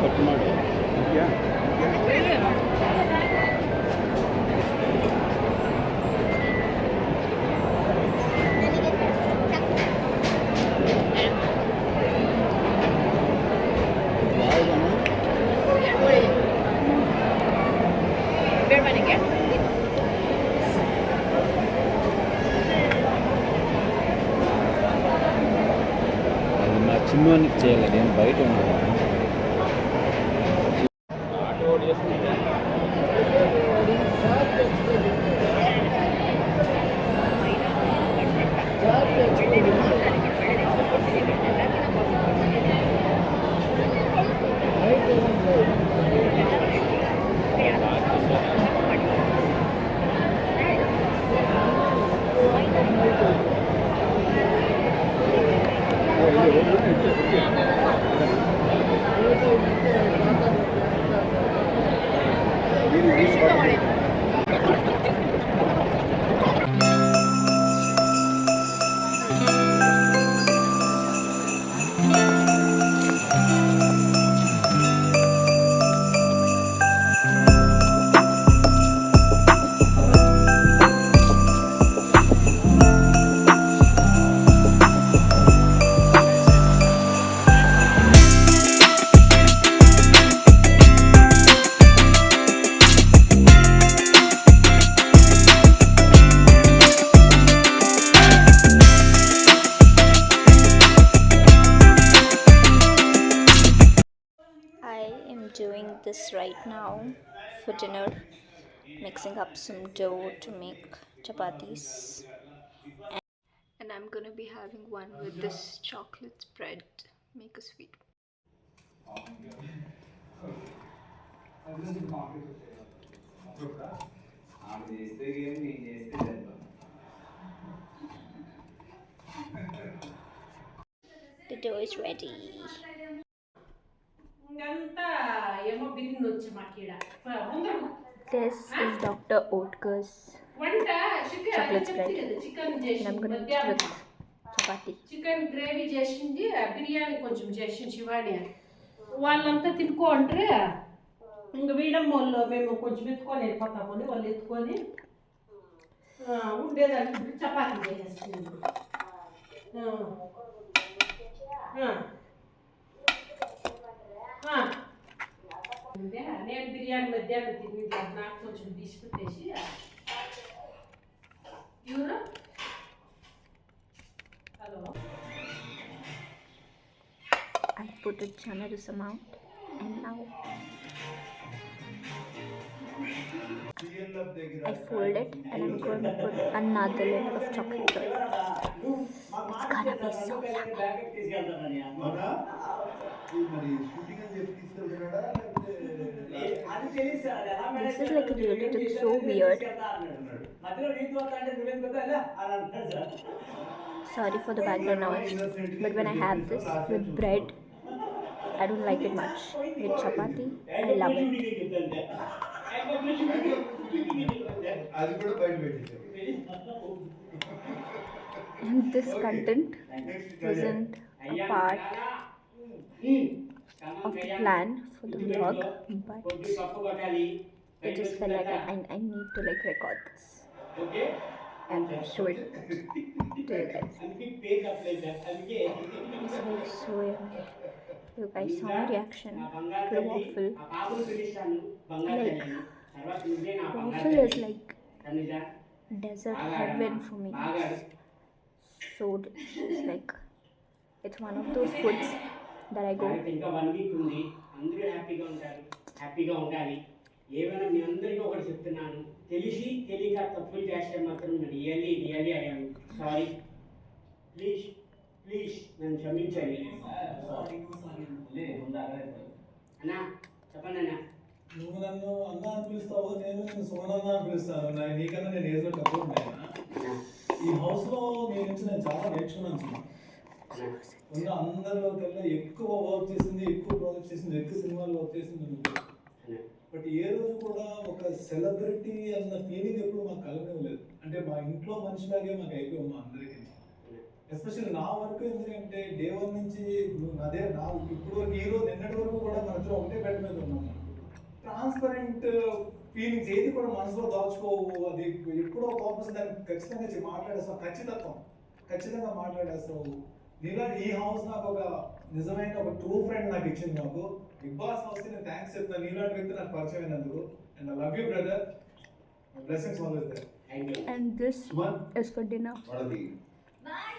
Cut ಮಾಡಿ అది మా చిన్నోనికి చేయాలి, నేను బయట ఉన్నాను. Doing this right now for dinner, mixing up some dough to make chapatis, and I'm gonna be having one with this chocolate spread. Make a sweet. The dough is ready. This is Dr. Oetker's chocolate spread, and I'm gonna eat it with chapati. Chicken gravy చేసింది బిర్యానీ కొంచెం చేసింది శివాని వాళ్ళంతా తినుకుంటే ఇంక వీడమ్మోళ్ళు మేము కొంచెం ఎత్తుకొని వెళ్ళిపోతామని వాళ్ళు ఎత్తుకొని ఉండేదానికి చపాతీ చేసేస్తుంది. నేను బిర్యానీ మధ్యాహ్నం తిని నాకు కొంచెం తీసుకుట్టేసి ఎవరు hello I put a generous amount, and now I fold it, and I'm going to put another layer of chocolate to it. It's gonna be so yummy. This is like related, it's so weird. Sorry for the background noise, but when I have this with bread, I don't like it much. With chapati, I love it. And this content wasn't a part of the plan for the vlog, but it just felt like I need to like record this and show it to you guys. This was so yummy. You guys saw my reaction to the waffle. Like, waffle is like desert heaven for me. It's so delicious. Like, it's one of those foods that I go. ఏమైనా మీ అందరికీ ఒకటి చెప్తున్నాను, తెలిసి తెలియక తప్పులు చేస్తే మాత్రం నేను రియల్లీ ఐఎమ్ సారీ. ప్లీజ్ నన్ను క్షమించండి. అన్నా చెప్పండి అన్నా. నువ్వు నన్ను అన్న అని పిలుస్తావు, నేను నిన్ను సోనన్న అని పిలుస్తాను. నీకన్నా నేను ఏదో తక్కువ ఉన్నాయా? ఈ హౌస్లో నేను చాలా నేర్చుకున్నాను. ఉన్న అందరిలోకెల్లా ఎక్కువ వర్క్ చేసింది, ఎక్కువ ప్రాజెక్ట్ చేసింది, ఎక్కువ సినిమాలు వర్క్ చేసింది నువ్వు. బట్ ఏ రోజు కూడా ఒక సెలబ్రిటీ అన్న ఫీలింగ్ ఎప్పుడు మాకు కలగలేదు. అంటే మా ఇంట్లో మనిషిలాగే మాకు అయిపోయాం మా అందరికీ. ఎస్పెషల్లీ నా వరకు ఎందుకంటే డే 1 నుంచి అదే నా ఇప్పుడు వరకు ఈ రోజు నిన్నటి వరకు కూడా మన ఇద్దరు ఒకటే బెడ్ మీద ఉన్నాము. ట్రాన్స్పరెంట్ ఫీలింగ్స్ ఏది కూడా మనసులో దాచుకోవు. అది ఎప్పుడో కోపం దాన్ని ఖచ్చితంగా మాట్లాడేస్తావు. ఖచ్చితంగా మాట్లాడేస్తావు. నీలాంటి ఈ హౌస్ నాకు ఒక నిజమైన ఒక ట్రూ ఫ్రెండ్ నాకు ఇచ్చింది. నాకు బిగ్ బాస్ హౌస్ కి నేను థ్యాంక్స్ చెప్తాను. నీలాంటి వ్యక్తి నాకు పరిచయం అయినందుకు. And I love you brother. Blessings always there. And this is for dinner. What are the Bye.